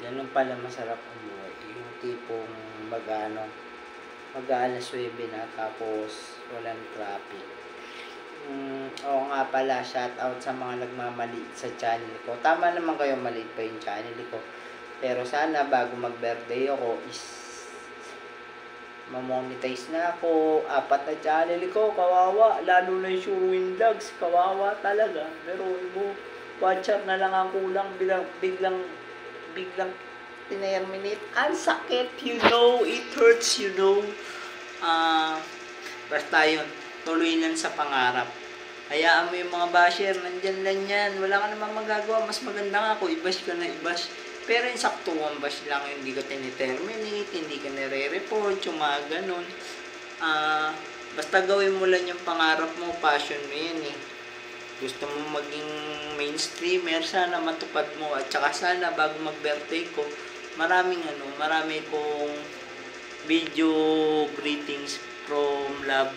Ganun pala masarap umuwi. Yung tipong mag-aalas 9 na tapos walang traffic. Oo nga pala, shout out sa mga nagmamaliit sa channel ko. Tama naman kayo, maliit pa yung channel ko. Pero sana bago mag-birthday ako is mamonetize na ako. 4 na channel ko, kawawa. Lalo na yung Sherwin Vlogs, kawawa talaga. Pero mo, watcher na lang ang kulang, biglang tinerminate. Ang sakit, you know, it hurts, you know. Basta yun, tuloy lang sa pangarap. Hayaan mo yung mga basher, nandyan lang yan. Wala ka namang magagawa, mas maganda nga ako, i-bash ka na i-bash. Pero yung saktuang bash lang, hindi ka tiniterminate, hindi ka nire-report, yung mga ganun. Basta gawin mo lang yung pangarap mo, passion mo yan eh. Gusto mo maging mainstreamer, sana matupad mo. At saka sana bago mag-birthday ko, marami kong video greetings from love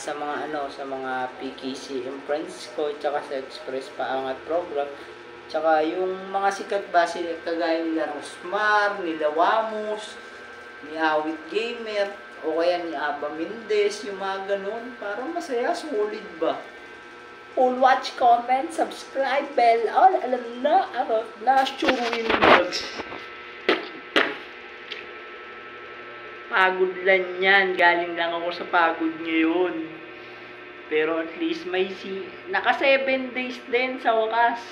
sa mga PKC and friends ko, tsaka sa Express Paangat program, tsaka yung mga sikat ba sila kagaya nila Rosmar, nila Wamos, ni Awit Gamer, o kaya ni Aba Mendez, yung mga ganun, parang masaya, solid ba? All watch, comment, subscribe, bell, all, alam na Sherwin Vlogs. Pagod lang yan. Galing lang ako sa pagod ngayon. Pero at least naka 7 days din sa wakas.